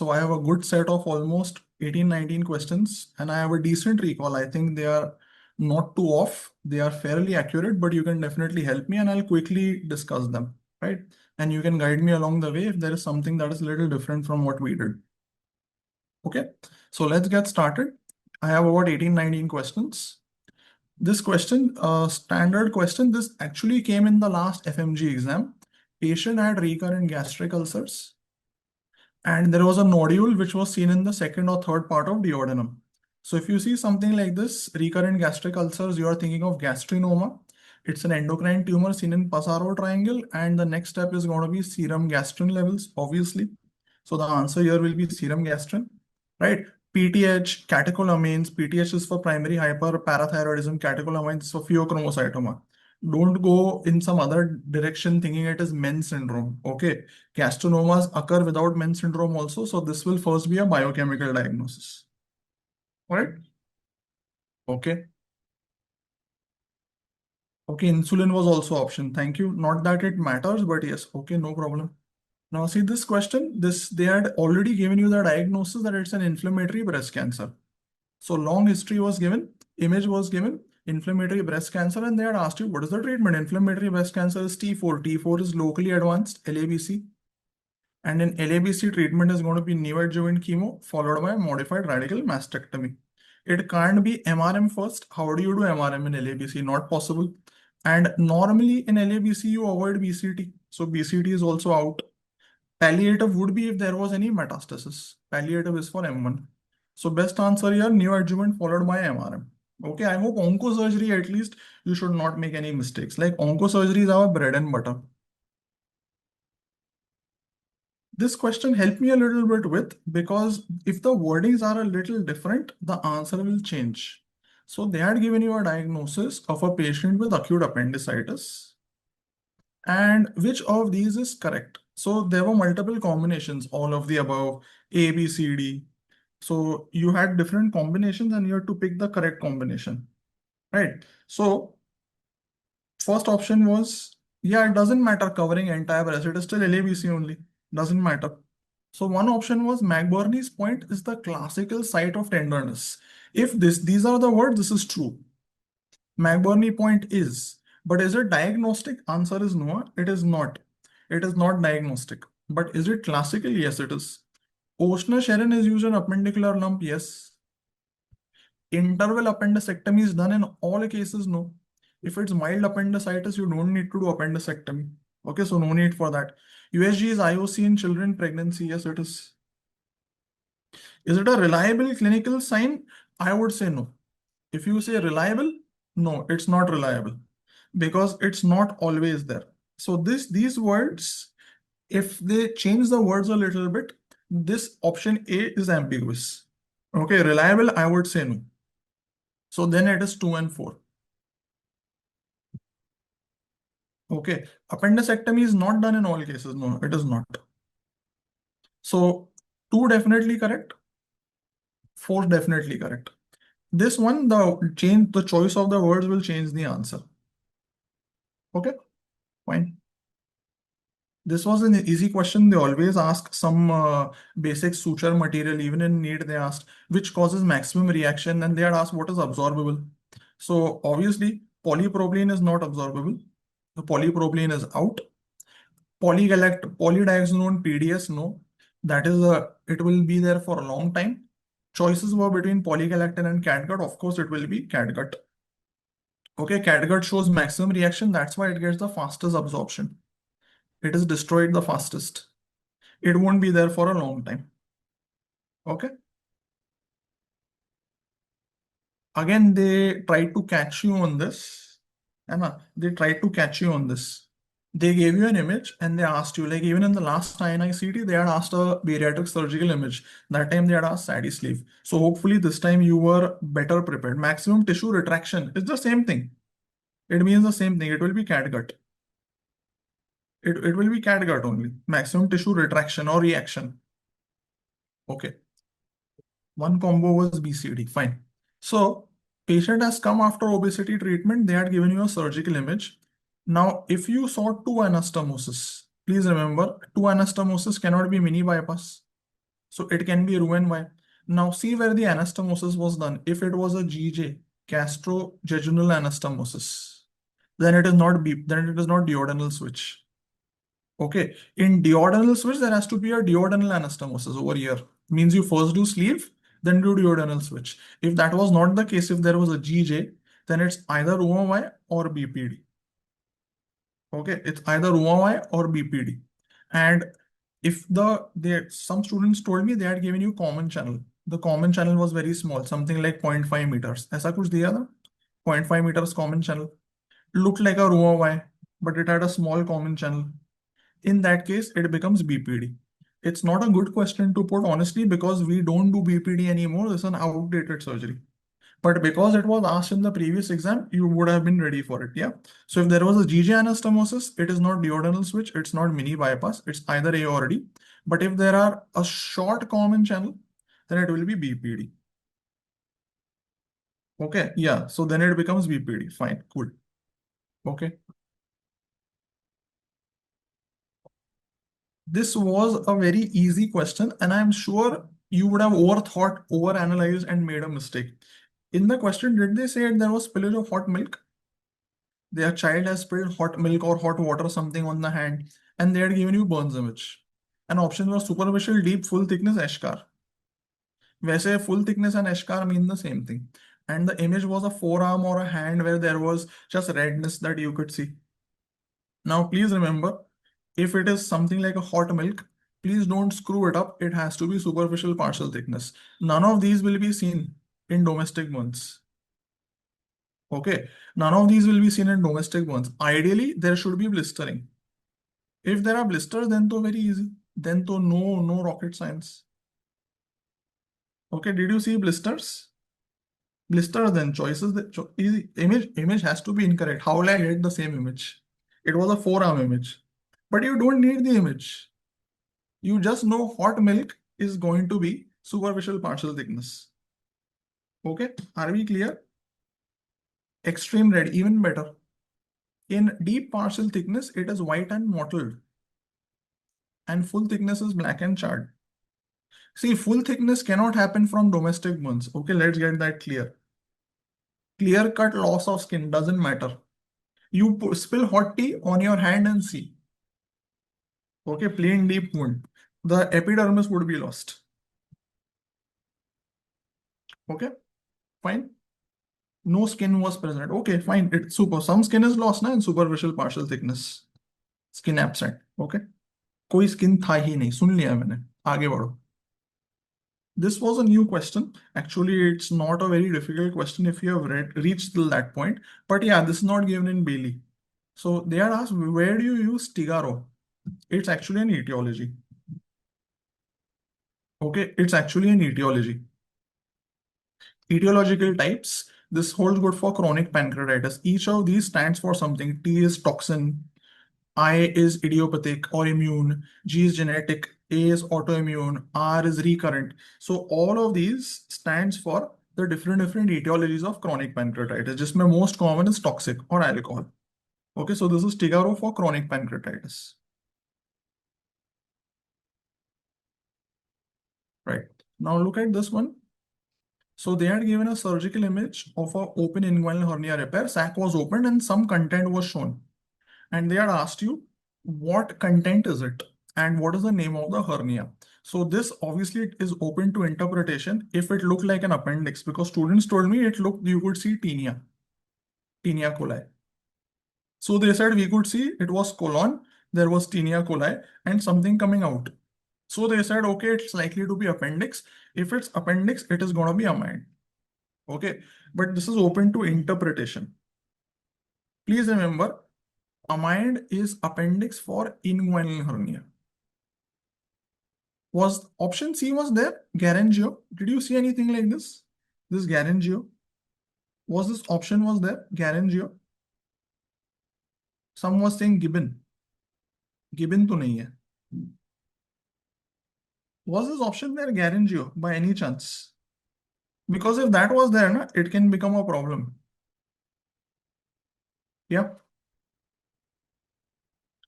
So I have a good set of almost 18, 19 questions, and I have a decent recall. I think they are not too off. They are fairly accurate, but you can definitely help me and I'll quickly discuss them, right? And you can guide me along the way if there is something that is a little different from what we did. Okay, so let's get started. I have about 18, 19 questions. This question, standard question, this actually came in the last FMG exam. Patient had recurrent gastric ulcers, and there was a nodule which was seen in the second or third part of duodenum. So if you see something like this, recurrent gastric ulcers, you are thinking of gastrinoma. It's an endocrine tumor seen in Passaro triangle, and the next step is going to be serum gastrin levels, obviously. So the answer here will be serum gastrin, right? PTH, catecholamines. PTH is for primary hyperparathyroidism. Catecholamines is for pheochromocytoma. Don't go in some other direction thinking it is Men's syndrome. Okay. Gastrinomas occur without Men's syndrome also. So this will first be a biochemical diagnosis. All right. Okay. Okay. Insulin was also option. Thank you. Not that it matters, but yes. Okay. No problem. Now see this question. They had already given you the diagnosis that it's an inflammatory breast cancer. So long history was given, image was given, inflammatory breast cancer, and they had asked you what is the treatment. Inflammatory breast cancer is T4. T4 is locally advanced LABC. And in LABC, treatment is going to be neoadjuvant chemo followed by modified radical mastectomy. It can't be MRM first. How do you do MRM in LABC? Not possible. And normally in LABC, you avoid BCT. So BCT is also out. Palliative would be if there was any metastasis. Palliative is for M1. So best answer here, neoadjuvant followed by MRM. Okay, I hope oncosurgery at least you should not make any mistakes. Like oncosurgery is our bread and butter. This question helped me a little bit with, because if the wordings are a little different, the answer will change. So they had given you a diagnosis of a patient with acute appendicitis. And which of these is correct? So there were multiple combinations, all of the above, A, B, C, D. So you had different combinations and you had to pick the correct combination, right? So first option was, yeah, it doesn't matter covering entire breast, it is still LABC only, doesn't matter. So one option was McBurney's point is the classical site of tenderness. If these are the words, this is true. McBurney point is, but is it diagnostic? Answer is no, it is not. It is not diagnostic. But is it classical? Yes, it is. Oshner-Sharon is used in appendicular lump, yes. Interval appendicectomy is done in all cases, no. If it's mild appendicitis, you don't need to do appendicectomy. Okay, so no need for that. USG is IOC in children pregnancy, yes, it is. Is it a reliable clinical sign? I would say no. If you say reliable, no, it's not reliable because it's not always there. So these words, if they change the words a little bit, this option A is ambiguous. Okay, reliable, I would say no. So then it is 2 and 4. Okay, appendicectomy is not done in all cases. No, it is not. So 2 definitely correct. 4 definitely correct. This one, the choice of the words will change the answer. Okay, fine. This was an easy question. They always ask some basic suture material, even in NEET, they asked which causes maximum reaction, and they had asked what is absorbable. So obviously, polypropylene is not absorbable. The polypropylene is out. Polydioxazole PDS, no. That is it will be there for a long time. Choices were between polygalactin and catgut. Of course, it will be catgut. Okay, catgut shows maximum reaction. That's why it gets the fastest absorption. It is destroyed the fastest. It won't be there for a long time. Okay. Again, they tried to catch you on this. Anna, they tried to catch you on this. They gave you an image and they asked you, like even in the last INICET, they had asked a bariatric surgical image. That time they had asked SADI sleeve. So hopefully this time you were better prepared. Maximum tissue retraction is the same thing. It means the same thing. It will be catgut. It will be catgut only. Maximum tissue retraction or reaction. Okay. One combo was BCD. Fine. So patient has come after obesity treatment. They had given you a surgical image. Now, if you saw 2 anastomosis, please remember 2 anastomosis cannot be mini bypass. So it can be Roux-en-Y. Now see where the anastomosis was done. If it was a GJ, gastrojejunal anastomosis, then it is not then it is not duodenal switch. Okay, in duodenal switch, there has to be a duodenal anastomosis over here. Means you first do sleeve, then do duodenal switch. If that was not the case, if there was a GJ, then it's either Roux-en-Y or BPD. Okay, it's either Roux-en-Y or BPD. And if some students told me they had given you common channel. The common channel was very small, something like 0.5 meters. ऐसा कुछ दिया था? 0.5 meters common channel. Looked like a Roux-en-Y, but it had a small common channel. In that case, it becomes BPD. It's not a good question to put honestly because we don't do BPD anymore. It's an outdated surgery. But because it was asked in the previous exam, you would have been ready for it. Yeah. So if there was a GJ anastomosis, it is not duodenal switch, it's not mini bypass, it's either A or D. But if there are a short common channel, then it will be BPD. Okay. Yeah. So then it becomes BPD. Fine. Cool. Okay. This was a very easy question, and I'm sure you would have overthought, overanalyzed, and made a mistake. In the question, did they say there was spillage of hot milk? Their child has spilled hot milk or hot water, something on the hand, and they had given you Burns image. An option was superficial, deep, full thickness, eschar. वैसे full thickness and eschar mean the same thing. And the image was a forearm or a hand where there was just redness that you could see. Now, please remember, if it is something like a hot milk, please don't screw it up. It has to be superficial partial thickness. None of these will be seen in domestic burns. Okay, none of these will be seen in domestic burns. Ideally, there should be blistering. If there are blisters, then to very easy. Then to no rocket science. Okay, did you see blisters? Blisters, then choices that easy. Image has to be incorrect. How will I get the same image? It was a forearm image. But you don't need the image. You just know hot milk is going to be superficial partial thickness. Okay, are we clear? Extreme red, even better. In deep partial thickness, it is white and mottled. And full thickness is black and charred. See, full thickness cannot happen from domestic burns. Okay, let's get that clear. Clear cut loss of skin doesn't matter. You spill hot tea on your hand and see. Okay, plain deep wound. The epidermis would be lost. Okay, fine. No skin was present. Okay, fine. It's super. Some skin is lost na in superficial partial thickness. Skin absent. Okay. कोई skin था ही नहीं. सुन लिया मैंने. आगे बढ़ो. This was a new question. Actually, it's not a very difficult question if you have reached till that point. But yeah, this is not given in Bailey. So they are asked, where do you use Tigaro? It's actually an etiology. Okay, it's actually an etiology. Etiological types. This holds good for chronic pancreatitis. Each of these stands for something. T is toxin, I is idiopathic or immune, G is genetic, A is autoimmune, R is recurrent. So all of these stands for the different etiologies of chronic pancreatitis. जिसमें most common is toxic or alcohol. Okay, so this is Tigaro for chronic pancreatitis. Right. Now look at this one. So they had given a surgical image of an open inguinal hernia repair. Sac was opened and some content was shown. And they had asked you, what content is it? And what is the name of the hernia? So this obviously is open to interpretation if it looked like an appendix, because students told me it looked, you could see tinea coli. So they said we could see it was colon, there was tinea coli and something coming out. So they said, okay, it's likely to be appendix. If it's appendix, it is going to be amide. Okay, but this is open to interpretation. Please remember, amide is appendix for inguinal hernia. Was option C was there? Garangio. Did you see anything like this? This garangio. Was this option was there? Garangio. Some was saying gibbon. Gibbon to nahi hai. Was this option there? Garangio by any chance? Because if that was there, na, it can become a problem. Yep.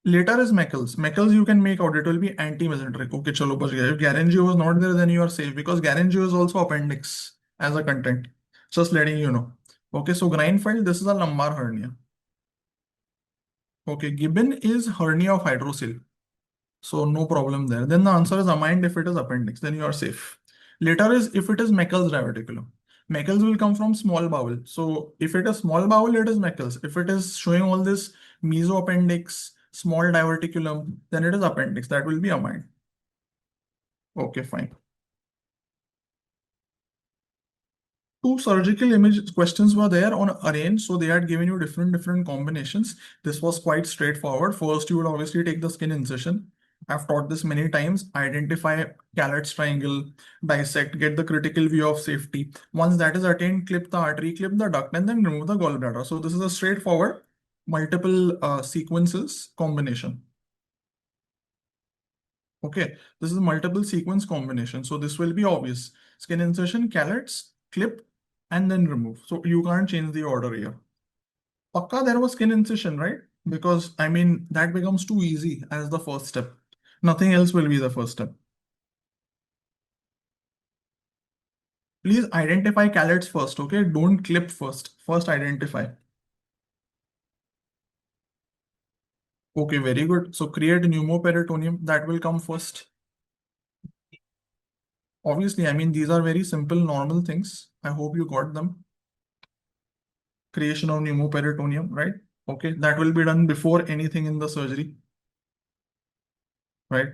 Later is Meckel's. Meckel's you can make out. It will be anti-mesenteric. Okay, chalo bach gaya. If Garangio was not there, then you are safe because Garangio is also appendix as a content. Just letting you know. Okay, so Greinfeld, this is a lumbar hernia. Okay, Gibbon is hernia of hydrocele. So no problem there. Then the answer is amine if it is appendix. Then you are safe. Later is if it is Meckel's diverticulum. Meckel's will come from small bowel. So if it is small bowel, it is Meckel's. If it is showing all this mesoappendix, small diverticulum, then it is appendix. That will be amine. Okay, fine. Two surgical image questions were there on arrange, so they had given you different combinations. This was quite straightforward. First, you would obviously take the skin incision. I've taught this many times. Identify Callet's triangle, dissect, get the critical view of safety. Once that is attained, clip the artery, clip the duct, and then remove the gallbladder. So this is a straightforward multiple sequences combination. Okay, this is a multiple sequence combination. So this will be obvious. Skin insertion, Callet's, clip, and then remove. So you can't change the order here. Pakka, there was skin incision, right? Because I mean, that becomes too easy as the first step. Nothing else will be the first step. Please identify Callet's first, okay? Don't clip first. First identify. Okay, very good. So create pneumoperitoneum. That will come first. Obviously, I mean, these are very simple, normal things. I hope you got them. Creation of pneumoperitoneum, right? Okay, that will be done before anything in the surgery, right?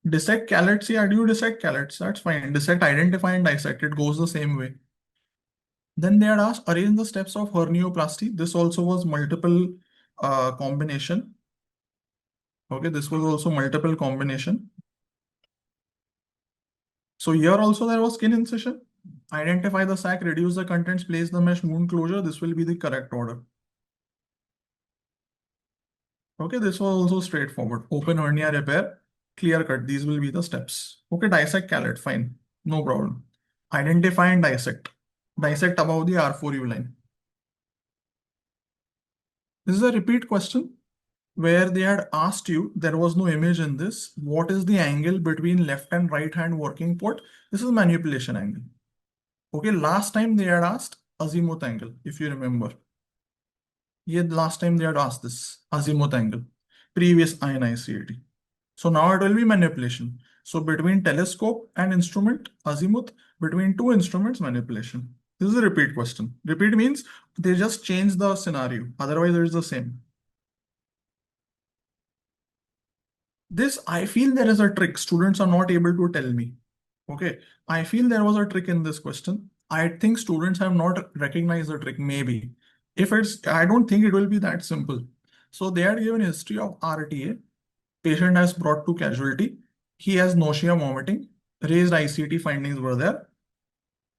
Dissect Callet's, yeah, do you dissect Callet's? That's fine. Dissect, identify, and dissect. It goes the same way. Then they had asked arrange the steps of hernioplasty. This also was multiple combination. Okay, this was also multiple combination. So here also there was skin incision. Identify the sac, reduce the contents, place the mesh, wound closure. This will be the correct order. Okay, this was also straightforward. Open hernia repair, clear cut. These will be the steps. Okay, dissect Callet, fine. No problem. Identify and dissect. Dissect above the R4U line. This is a repeat question where they had asked you, there was no image in this. What is the angle between left and right hand working port? This is manipulation angle. Okay, last time they had asked azimuth angle, if you remember. Yeah, last time they had asked this azimuth angle, previous INICET. So now it will be manipulation. So between telescope and instrument, azimuth, between two instruments, manipulation. This is a repeat question. Repeat means they just change the scenario. Otherwise, it is the same. This, I feel there is a trick. Students are not able to tell me. Okay. I feel there was a trick in this question. I think students have not recognized the trick, maybe. If it's, I don't think it will be that simple. So they had given history of RTA. Patient has brought to casualty. He has nausea, vomiting. Raised ICT findings were there.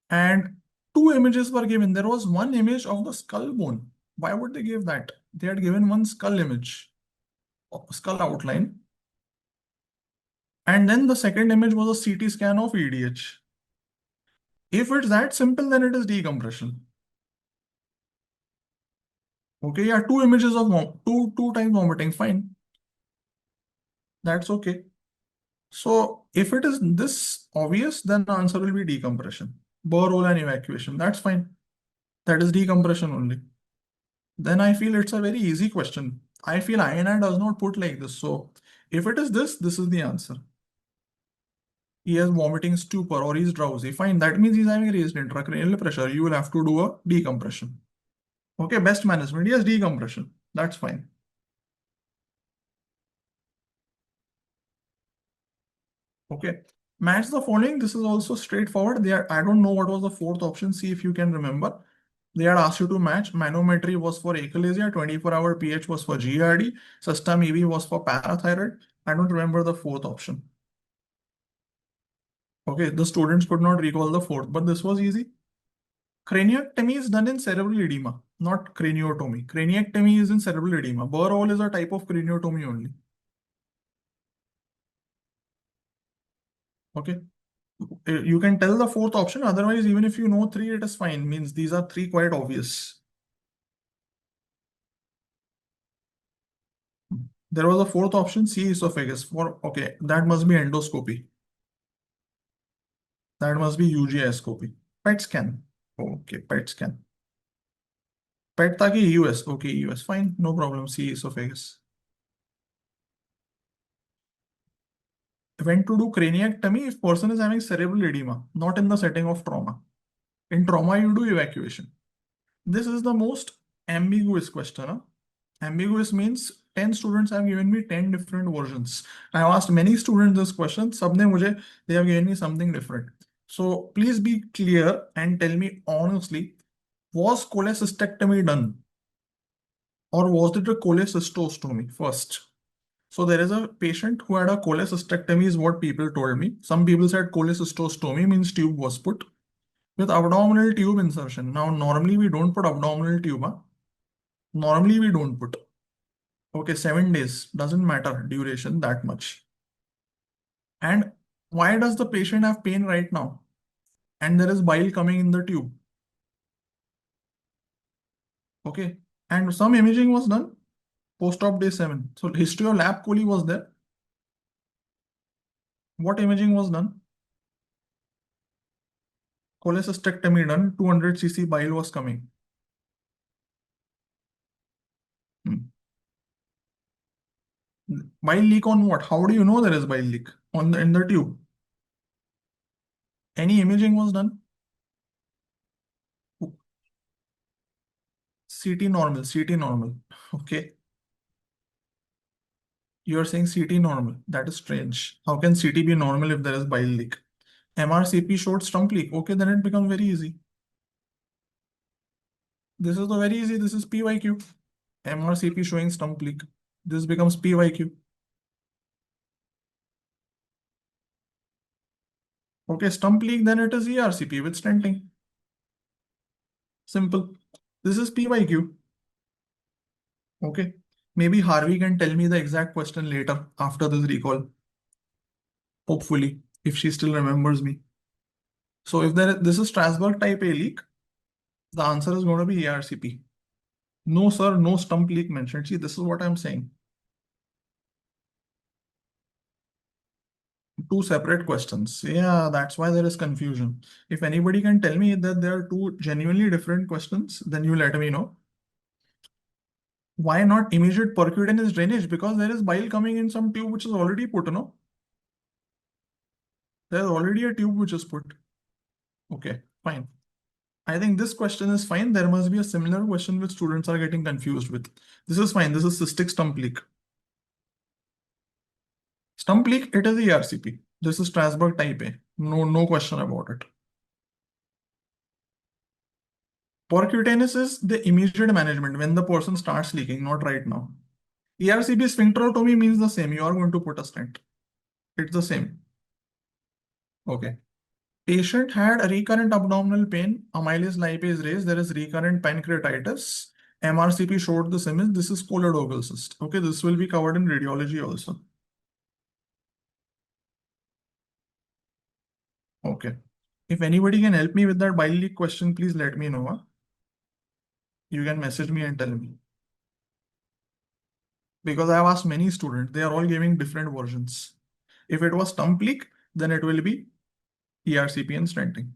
And two images were given. There was one image of the skull bone. Why would they give that? They had given one skull image, skull outline. And then the second image was a CT scan of EDH. If it's that simple, then it is decompression. Okay, yeah, two images of two times vomiting, fine. That's okay. So if it is this obvious, then the answer will be decompression. Bore hole and evacuation. That's fine. That is decompression only. Then I feel it's a very easy question. I feel INI does not put like this. So if it is this, this is the answer. He has vomiting stupor or he's drowsy. Fine. That means he's having raised intracranial pressure. You will have to do a decompression. Okay, best management. Yes, decompression. That's fine. Okay. Match the following. This is also straightforward. I don't know what was the fourth option. See if you can remember. They had asked you to match. Manometry was for achalasia, 24-hour pH was for GRD, Sustam EV was for parathyroid. I don't remember the fourth option. Okay, the students could not recall the fourth, but this was easy. Craniectomy is done in cerebral edema, not craniotomy. Craniectomy is in cerebral edema. Burr hole is a type of craniotomy only. Okay. You can tell the fourth option. Otherwise, even if you know three, it is fine. Means these are three quite obvious. There was a fourth option, C esophagus. Okay, that must be endoscopy. That must be UGIscopy. PET scan. Okay, PET scan. PET था कि EUS. Okay, EUS. Fine, no problem. C esophagus. When to do craniectomy if person is having cerebral edema, not in the setting of trauma. In trauma, you do evacuation. This is the most ambiguous question. Huh? Ambiguous means 10 students have given me 10 different versions. I have asked many students this question. They have given me something different. So please be clear and tell me honestly, was cholecystectomy done? Or was it a cholecystostomy first? So there is a patient who had a cholecystectomy is what people told me. Some people said cholecystostomy means tube was put with abdominal tube insertion. Now, normally we don't put abdominal tube. Huh? Normally we don't put. Okay, 7 days. Doesn't matter duration that much. And why does the patient have pain right now? And there is bile coming in the tube. Okay. And some imaging was done post-op day 7. So history of lap chole was there. What imaging was done? Cholecystectomy done. 200 cc bile was coming. Hmm. Bile leak on what? How do you know there is bile leak? On the in the tube. Any imaging was done? CT normal, CT normal. Okay. You are saying CT normal. That is strange. How can CT be normal if there is bile leak? MRCP showed stump leak. Okay, then it becomes very easy. This is the very easy. This is PYQ. MRCP showing stump leak. This becomes PYQ. Okay, stump leak, then it is ERCP with stenting. Simple. This is PYQ. Okay. Maybe Harvey can tell me the exact question later after this recall. Hopefully, if she still remembers me. So if this is Strasbourg type A leak, the answer is going to be ARCP. No, sir, no stump leak mentioned. See, this is what I'm saying. Two separate questions. Yeah, that's why there is confusion. If anybody can tell me that there are two genuinely different questions, then you let me know. Why not immediate percutaneous drainage? Because there is bile coming in some tube which is already put, no? There's already a tube which is put. Okay, fine. I think this question is fine. There must be a similar question which students are getting confused with. This is fine. This is cystic stump leak. Stump leak, it is the ERCP. This is Strasbourg type A. No question about it. Percutaneous is the immediate management when the person starts leaking, not right now. ERCP sphincterotomy means the same. You are going to put a stent. It's the same. Okay. Patient had recurrent abdominal pain, amylase lipase raised, there is recurrent pancreatitis. MRCP showed this image. This is choledogal cyst. Okay, this will be covered in radiology also. Okay. If anybody can help me with that bile leak question, please let me know. Huh? You can message me and tell me. Because I have asked many students, they are all giving different versions. If it was stump leak, then it will be ERCP and stenting.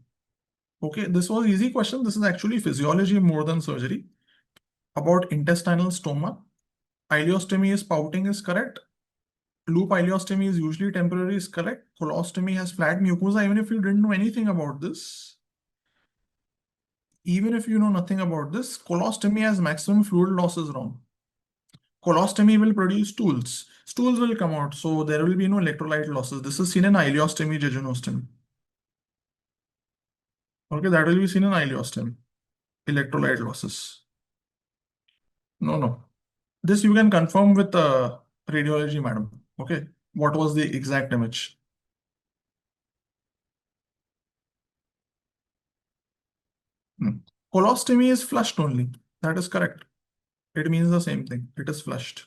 Okay, this was easy question. This is actually physiology more than surgery. About intestinal stoma. Ileostomy is pouting is correct. Loop ileostomy is usually temporary is correct. Colostomy has flat mucosa. Even if you didn't know anything about this, even if you know nothing about this, colostomy has maximum fluid loss is wrong. Colostomy will produce stools. Stools will come out, so there will be no electrolyte losses. This is seen in ileostomy, jejunostomy. Okay, that will be seen in ileostomy. Electrolyte losses. No. This you can confirm with radiology, madam. Okay, what was the exact image? Hmm. Colostomy is flushed only. That is correct. It means the same thing. It is flushed.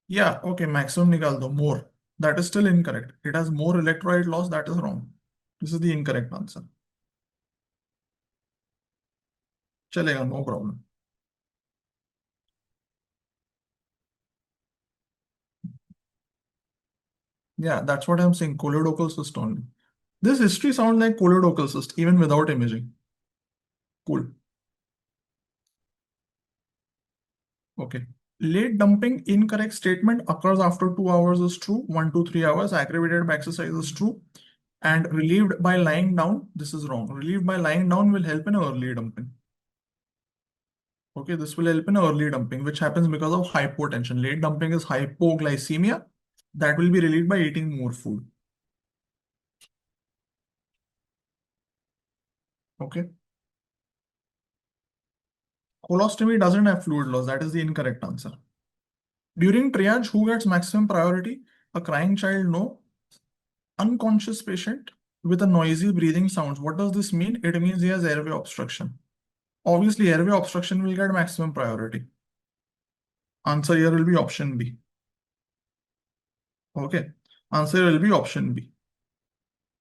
Yeah, okay, maximum nikal do, more. That is still incorrect. It has more electrolyte loss. That is wrong. This is the incorrect answer. Chalega, no problem. Yeah, that's what I'm saying. Coloidocal cyst only. This history sounds like coloidocal cyst even without imaging. Cool. Okay. Late dumping, incorrect statement occurs after 2 hours is true. 1 to 3 hours. Aggravated by exercise is true. And relieved by lying down, this is wrong. Relieved by lying down will help in early dumping. Okay, this will help in early dumping, which happens because of hypotension. Late dumping is hypoglycemia. That will be relieved by eating more food. Okay. Colostomy doesn't have fluid loss. That is the incorrect answer. During triage, who gets maximum priority? A crying child, no. Unconscious patient with a noisy breathing sounds. What does this mean? It means he has airway obstruction. Obviously, airway obstruction will get maximum priority. Answer here will be option B. Okay. Answer will be option B.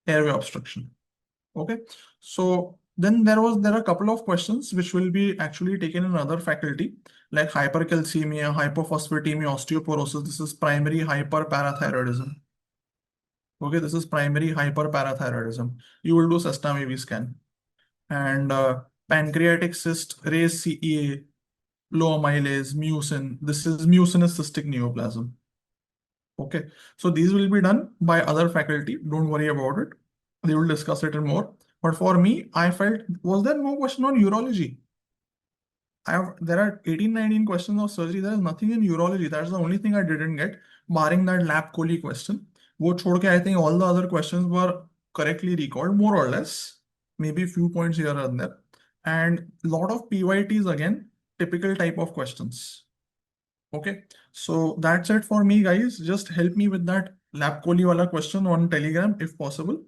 Airway obstruction. Okay. So then there are a couple of questions which will be actually taken in other faculty, like hypercalcemia, hypophosphatemia, osteoporosis. This is primary hyperparathyroidism. Okay, this is primary hyperparathyroidism. You will do Sestamivi scan. And pancreatic cyst, raised CEA, low amylase, mucin. This is mucinous cystic neoplasm. Okay, so these will be done by other faculty. Don't worry about it. They will discuss it in more. But for me, I felt, was there no question on urology? There are 18, 19 questions of surgery. There is nothing in urology. That's the only thing I didn't get, barring that lap coli question. वो छोड़ के I think all the other questions were correctly recalled, more or less. Maybe a few points here and there. And lot of PYTs again, typical type of questions. Okay, so that's it for me, guys. Just help me with that lap coli wala question on Telegram if possible.